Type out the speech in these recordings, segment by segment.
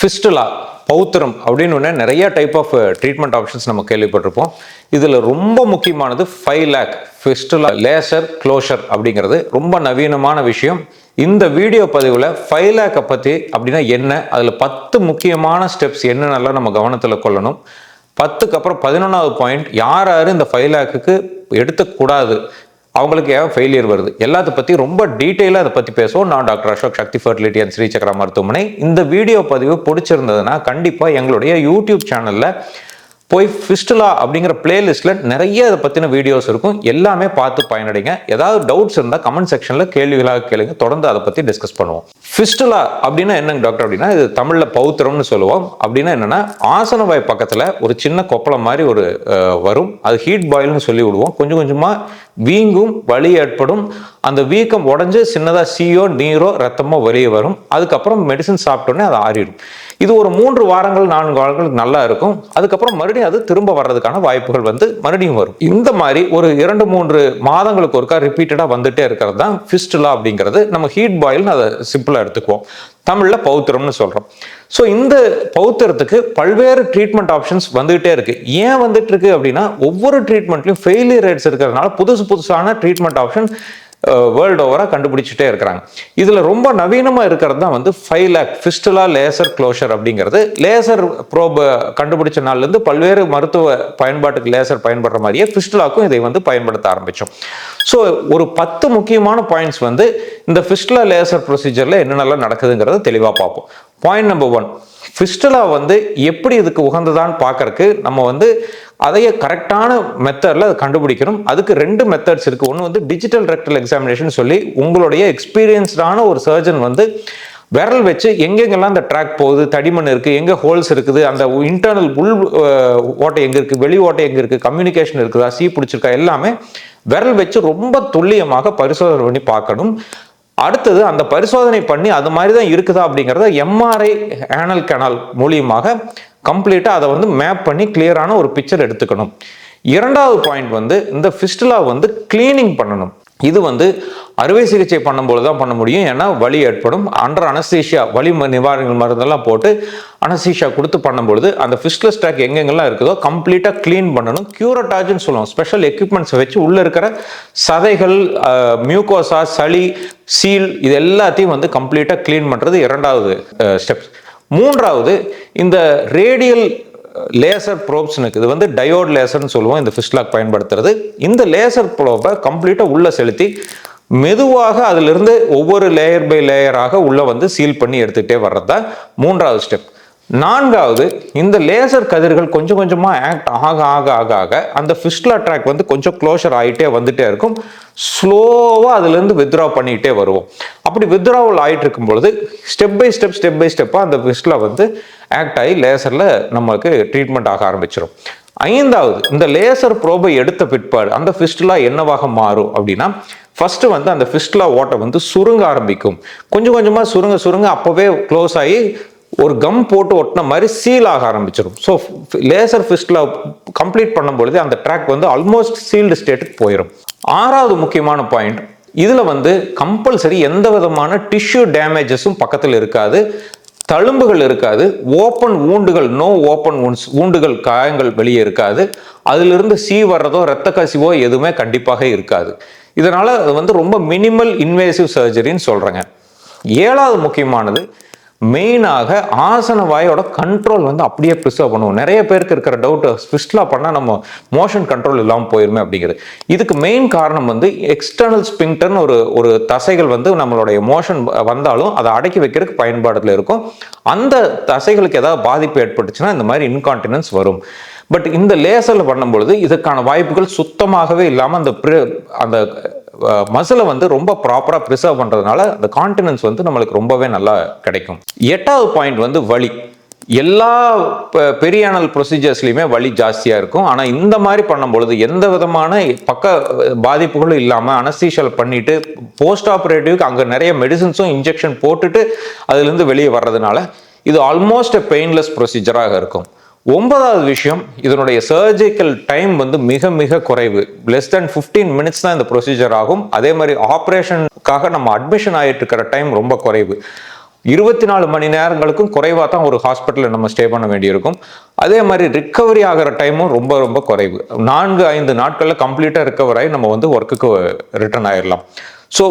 Fistula பௌத்திரம் அப்படின்னு நிறைய type of treatment options நம்ம கேள்விப்பட்டிருப்போம். இதில் ரொம்ப முக்கியமானது 5 lakh ஃபிஸ்டுலா லேசர் க்ளோஷர் அப்படிங்கிறது ரொம்ப நவீனமான விஷயம். இந்த வீடியோ பதிவில் 5 lakh பற்றி அப்படின்னா என்ன, அதில் 10 முக்கியமான ஸ்டெப்ஸ் என்னென்னலாம் நம்ம கவனத்தில் கொள்ளணும், 10க்கு அப்புறம் 11வது பாயிண்ட், யார் யார் இந்த 5 lakhக்கு எடுத்துக்கூடாது, அவங்களுக்கு ஏன் ஃபெயிலியர் வருது, எல்லாத்த பற்றி ரொம்ப டீட்டெயிலாக அதை பற்றி பேசுவோம். நான் doctor Ashok, Sakthi fertility and Sri Chakra மருத்துவமனை. இந்த வீடியோ பதிவு பிடிச்சிருந்ததுன்னா கண்டிப்பாக எங்களுடைய யூடியூப் சேனலில் போய் ஃபிஸ்டுலா அப்படிங்கிற பிளேலிஸ்ட்டில் நிறைய அதை பற்றின வீடியோஸ் இருக்கும், எல்லாமே பார்த்து பயனடைங்க. ஏதாவது டவுட்ஸ் இருந்தால் கமெண்ட் செக்ஷனில் கேள்விகளாக கேளுங்க, தொடர்ந்து அதை பற்றி டிஸ்கஸ் பண்ணுவோம். ஃபிஸ்டுலா அப்படின்னா என்னங்க டாக்டர் அப்படின்னா, இது தமிழில் பௌத்திரம்னு சொல்லுவோம். அப்படின்னா என்னென்னா, ஆசனவாய் பக்கத்தில் ஒரு சின்ன கொப்பளம் மாதிரி ஒரு வரும், அது ஹீட் பாயில்னு சொல்லி விடுவோம். கொஞ்சம் கொஞ்சமாக வீங்கும், வலி ஏற்படும். அந்த வீக்கம் உடஞ்சி சின்னதாக சீயோ நீரோ ரத்தமோ வெளியே வரும். அதுக்கப்புறம் மெடிசன் சாப்பிட்டோன்னே அது ஆறிடும். இது ஒரு 3 வாரங்கள் 4 வாரங்களுக்கு நல்லா இருக்கும். அதுக்கப்புறம் மறுபடியும் அது திரும்ப வர்றதுக்கான வாய்ப்புகள் மறுபடியும் வரும். இந்த மாதிரி ஒரு 2-3 மாதங்களுக்கு ஒருக்கா ரிப்பீட்டடாக வந்துட்டே இருக்கிறது தான் ஃபிஸ்டுலா அப்படிங்கிறது. நம்ம ஹீட் பாயில்னு அதை சிம்பிளாக எடுத்துக்குவோம், தமிழில் பௌத்திரம்னு சொல்கிறோம். ஸோ இந்த பௌத்திரத்துக்கு பல்வேறு ட்ரீட்மெண்ட் ஆப்ஷன்ஸ் வந்துகிட்டே இருக்கு. ஏன் வந்துட்டு இருக்கு அப்படின்னா, ஒவ்வொரு ட்ரீட்மெண்ட்லையும் ஃபெயிலியர் ரேட்ஸ் இருக்கிறதுனால புதுசான ட்ரீட்மெண்ட் ஆப்ஷன் வேர்ல்டு ஓவராக கண்டுபிடிச்சிட்டே இருக்கிறாங்க. இதில் ரொம்ப நவீனமாக இருக்கிறது தான் 5 lakh ஃபிஸ்டுலா லேசர் க்ளோஷர் அப்படிங்கிறது. லேசர் ப்ரோப் கண்டுபிடிச்ச நாள்லேருந்து பல்வேறு மருத்துவ பயன்பாட்டுக்கு லேசர் பயன்படுற மாதிரியே ஃபிஸ்டுலாக்கும் இதை பயன்படுத்த ஆரம்பித்தோம். ஸோ ஒரு 10 முக்கியமான பாயிண்ட்ஸ் இந்த ஃபிஸ்டுலா லேசர் ப்ரொசீஜரில் என்னென்னலாம் நடக்குதுங்கிறத தெளிவாக பார்ப்போம். பாயிண்ட் நம்பர் 1, ஃபிஸ்டுலா எப்படி இதுக்கு உகந்ததான்னு பார்க்கறதுக்கு நம்ம அதையே கரெக்டான மெத்தடில் அதை கண்டுபிடிக்கணும். அதுக்கு 2 மெத்தட்ஸ் இருக்குது. ஒன்று டிஜிட்டல் ரெக்டல் எக்ஸாமினேஷன் சொல்லி உங்களுடைய எக்ஸ்பீரியன்ஸ்டான ஒரு சர்ஜன் விரல் வச்சு எங்கெங்கெல்லாம் அந்த ட்ராக் போகுது, தடிமண் இருக்குது, எங்கே ஹோல்ஸ் இருக்குது, அந்த இன்டர்னல் உள் ஓட்டை எங்கே இருக்குது, வெளி ஓட்டை எங்கே இருக்குது, கம்யூனிகேஷன் இருக்குதா, சீ பிடிச்சிருக்கா, எல்லாமே விரல் வச்சு ரொம்ப துல்லியமாக பரிசோதனை பண்ணி பார்க்கணும். அடுத்தது அந்த பரிசோதனை பண்ணி அது மாதிரி தான் இருக்குதா அப்படிங்கிறத எம்ஆர்ஐ ஆனல் கனால் மூலியமாக கம்ப்ளீட்டாக அதை மேப் பண்ணி கிளியரான ஒரு பிக்சர் எடுத்துக்கணும். 2வது பாயிண்ட் இந்த ஃபிஸ்டுலா கிளீனிங் பண்ணணும். இது அறுவை சிகிச்சை பண்ணும்போது தான் பண்ண முடியும். ஏன்னா வலி ஏற்படும். அண்டர் அனஸ்தீஷியா, வலி நிவாரண மருந்தெல்லாம் போட்டு அனஸ்தீஷியா கொடுத்து பண்ணும்பொழுது அந்த ஃபிஸ்டுலஸ் ட்ராக் எங்கெங்கெல்லாம் இருக்குதோ கம்ப்ளீட்டாக க்ளீன் பண்ணணும். கியூரட்டாஜ்னு சொல்லுவோம். ஸ்பெஷல் எக்யூப்மெண்ட்ஸை வச்சு உள்ளே இருக்கிற சதைகள், மியூகோசா, சளி, சீல் இது எல்லாத்தையும் கம்ப்ளீட்டாக க்ளீன் பண்ணுறது 2வது ஸ்டெப்ஸ். 3வது இந்த ரேடியல் லேசர் ப்ரோப்ஸ் இருக்குது. டயோட் லேசர்னு சொல்லுவோம் இந்த ஃபிஸ்டுலாக்கு பயன்படுத்துறது. இந்த லேசர் ப்ரோபை கம்ப்ளீட்டாக உள்ளே செலுத்தி மெதுவாக அதிலிருந்து ஒவ்வொரு லேயர் பை லேயராக உள்ளே சீல் பண்ணி எடுத்துகிட்டே வர்றது தான் 3வது ஸ்டெப். 4வது இந்த லேசர் கதிர்கள் கொஞ்சம் கொஞ்சமாக ஆக்ட் ஆக ஆக ஆக ஆக அந்த ஃபிஸ்டுலா ட்ராக் கொஞ்சம் க்ளோஷர் ஆகிட்டே வந்துட்டே இருக்கும். ஸ்லோவாக அதுலேருந்து வித்ட்ரா பண்ணிக்கிட்டே வருவோம். அப்படி வித்ட்ராவல் ஆகிட்டு இருக்கும் பொழுது ஸ்டெப் பை ஸ்டெப்பாக அந்த ஃபிஸ்டுலா ஆக்ட் ஆகி லேசரில் நம்மளுக்கு ட்ரீட்மெண்ட் ஆக ஆரம்பிச்சிடும். 5வது இந்த லேசர் ப்ரோபை எடுத்த பிற்பாடு அந்த ஃபிஸ்டுலா என்னவாக மாறும் அப்படின்னா, ஃபர்ஸ்ட் அந்த ஃபிஸ்டுலா ஓட்டை சுருங்க ஆரம்பிக்கும். கொஞ்சம் கொஞ்சமாக சுருங்க அப்போவே க்ளோஸ் ஆகி ஒரு கம் போட்டு ஒட்டின மாதிரி சீல் ஆக ஆரம்பிச்சிடும். ஸோ லேசர் ஃபிஸ்டுலா கம்ப்ளீட் பண்ணும்பொழுது அந்த ட்ராக் ஆல்மோஸ்ட் சீல்டு ஸ்டேட்டுக்கு போயிடும். 6வது முக்கியமான பாயிண்ட், இதில் கம்பல்சரி எந்த விதமான டிஷ்யூ டேமேஜஸும் பக்கத்தில் இருக்காது, தழும்புகள் இருக்காது, ஓப்பன் ஊண்டுகள், நோ ஓப்பன் ஊண்டுகள், காயங்கள் வெளியே இருக்காது, அதிலிருந்து சீ வர்றதோ ரத்த கசிவோ எதுவுமே கண்டிப்பாக இருக்காது. இதனால அது ரொம்ப மினிமல் இன்வேசிவ் சர்ஜரின்னு சொல்றேங்க. 7வது முக்கியமானது, மெயினாக ஆசன வாயோட கண்ட்ரோல் அப்படியே ப்ரிசர்வ் பண்ணுவோம். நிறைய பேருக்கு இருக்கிற டவுட், ஃபிஸ்டுலா பண்ணால் நம்ம மோஷன் கண்ட்ரோல் இல்லாமல் போயிருமே அப்படிங்கிறது. இதுக்கு மெயின் காரணம் எக்ஸ்டர்னல் ஸ்பிங்டர்னு ஒரு தசைகள் நம்மளுடைய மோஷன் வந்தாலும் அதை அடக்கி வைக்கிறதுக்கு பயன்பாடுல இருக்கும். அந்த தசைகளுக்கு ஏதாவது பாதிப்பு ஏற்பட்டுச்சுன்னா இந்த மாதிரி இன்கான்டினன்ஸ் வரும். பட் இந்த லேசரில் பண்ணும்பொழுது இதுக்கான வாய்ப்புகள் சுத்தமாகவே இல்லாமல் அந்த மசிலை ரொம்ப ப்ராப்பராக ப்ரிசர்வ் பண்ணுறதுனால அந்த கான்டினன்ஸ் நம்மளுக்கு ரொம்பவே நல்லா கிடைக்கும். 8வது பாயிண்ட் வலி. எல்லா பெரியானல் ப்ரொசீஜர்ஸ்லையுமே வலி ஜாஸ்தியாக இருக்கும். ஆனால் இந்த மாதிரி பண்ணும்பொழுது எந்த விதமான பக்க பாதிப்புகளும் இல்லாமல் அனஸ்தீஷியா பண்ணிட்டு போஸ்ட் ஆப்ரேட்டிவ்க்கு அங்கே நிறைய மெடிசின்ஸும் இன்ஜெக்ஷன் போட்டுட்டு அதுலேருந்து வெளியே வர்றதுனால இது ஆல்மோஸ்ட் பெயின்லெஸ் ப்ரொசீஜராக இருக்கும். 9வது விஷயம், இதனுடைய சர்ஜிக்கல் டைம் மிக மிக குறைவு. லெஸ் தென் 15 minutes தான் இந்த ப்ரொசீஜர் ஆகும். அதே மாதிரி ஆப்ரேஷனுக்காக நம்ம அட்மிஷன் ஆகிட்டு இருக்கிற டைம் ரொம்ப குறைவு. 24 மணி நேரங்களுக்கும் குறைவாக தான் ஒரு ஹாஸ்பிட்டலில் நம்ம ஸ்டே பண்ண வேண்டியிருக்கும். அதே மாதிரி ரிக்கவரி ஆகிற டைமும் ரொம்ப ரொம்ப குறைவு. 4-5 நாட்களில் கம்ப்ளீட்டாக ரிக்கவர் ஆகி நம்ம வந்து ஒர்க்குக்கு ரிட்டர்ன் ஆயிடலாம். ஸோ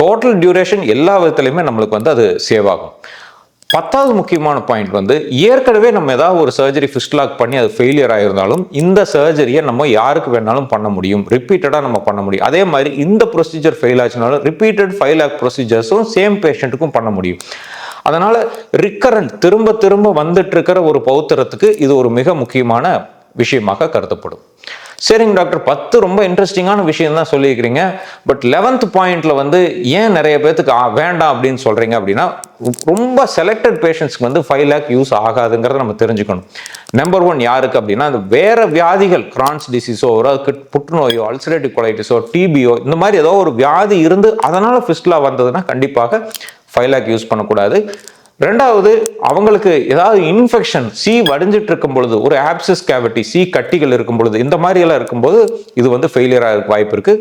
டோட்டல் டியூரேஷன் எல்லா விதத்துலையுமே நம்மளுக்கு வந்து அது சேவ் ஆகும். 10வது முக்கியமான பாயிண்ட் வந்து, ஏற்கனவே நம்ம ஏதாவது ஒரு சர்ஜரி ஃபிஸ்ட்லாக் பண்ணி அது ஃபெயிலியர் ஆயிருந்தாலும் இந்த சர்ஜரியை நம்ம யாருக்கு வேணாலும் பண்ண முடியும், ரிப்பீட்டடாக நம்ம பண்ண முடியும். அதே மாதிரி இந்த ப்ரொசீஜர் ஃபெயில் ஆச்சுனாலும் ரிப்பீட்டட் 5 lakh ப்ரொசீஜர்ஸும் சேம் பேஷண்ட்டுக்கும் பண்ண முடியும். அதனால ரிக்கரண்ட் திரும்ப திரும்ப வந்துட்டு இருக்கிற ஒரு பௌத்திரத்துக்கு இது ஒரு மிக முக்கியமான விஷயமாக கருதப்படும். சரிங்க டாக்டர், 10 ரொம்ப இன்ட்ரெஸ்டிங்கான விஷயம் தான் சொல்லியிருக்கிறீங்க. பட் 11th பாயிண்ட்ல வந்து ஏன் நிறைய பேத்துக்கு வேண்டாம் அப்படின்னு சொல்றீங்க அப்படின்னா, ரொம்ப செலக்டட் பேஷண்ட்ஸ்க்கு வந்து 5 lakh யூஸ் ஆகாதுங்கிறத நம்ம தெரிஞ்சுக்கணும். நம்பர் 1 யாருக்கு அப்படின்னா, அந்த வேற வியாதிகள், கிரான்ஸ் டிசீஸோ, புற்றுநோயோ, அல்சரேட்டிவ் கொலைட்டிஸோ, டிபியோ, இந்த மாதிரி ஏதோ ஒரு வியாதி இருந்து அதனால ஃபிஸ்டுலா வந்ததுன்னா கண்டிப்பாக 5 lakh யூஸ் பண்ணக்கூடாது. ரெண்டாவது, அவங்களுக்கு ஏதாவது இன்ஃபெக்ஷன், சி வடிஞ்சிட்டு இருக்கும் பொழுது, ஒரு ஆப்சஸ் கேவிட்டி, சி கட்டிகள் இருக்கும் பொழுது, இந்த மாதிரி எல்லாம் இருக்கும்போது இது வந்து ஃபெயிலியர் ஆக வாய்ப்பு இருக்கு.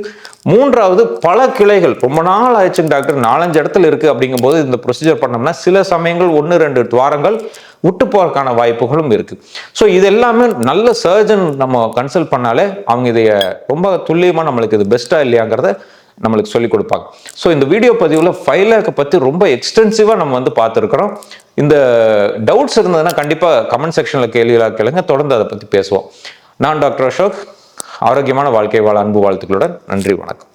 மூன்றாவது, பல கிளைகள் ரொம்ப நாள் ஆயிடுச்சுங்க டாக்டர், 4-5 இடத்துல இருக்கு அப்படிங்கும்போது இந்த ப்ரொசீஜர் பண்ணோம்னா சில சமயங்கள் 1-2 துவாரங்கள் விட்டு போறதுக்கான வாய்ப்புகளும் இருக்கு. ஸோ இது எல்லாமே நல்ல சர்ஜன் நம்ம கன்சல்ட் பண்ணாலே அவங்க இதைய ரொம்ப துல்லியமா நம்மளுக்கு இது பெஸ்டா இல்லையாங்கிறத நம்மளுக்கு சொல்லிக் கொடுப்பாங்க. ஸோ இந்த வீடியோ பதிவில் 5 lakh பற்றி ரொம்ப எக்ஸ்டென்சிவாக நம்ம வந்து பார்த்துருக்குறோம். இந்த டவுட்ஸ் இருந்ததுன்னா கண்டிப்பாக கமெண்ட் செக்ஷனில் கேள்விகளாக கேளுங்க, தொடர்ந்து அதை பற்றி பேசுவோம். நான் டாக்டர் அசோக், ஆரோக்கியமான வாழ்க்கை வாழ அன்பு வாழ்த்துக்களுடன். நன்றி, வணக்கம்.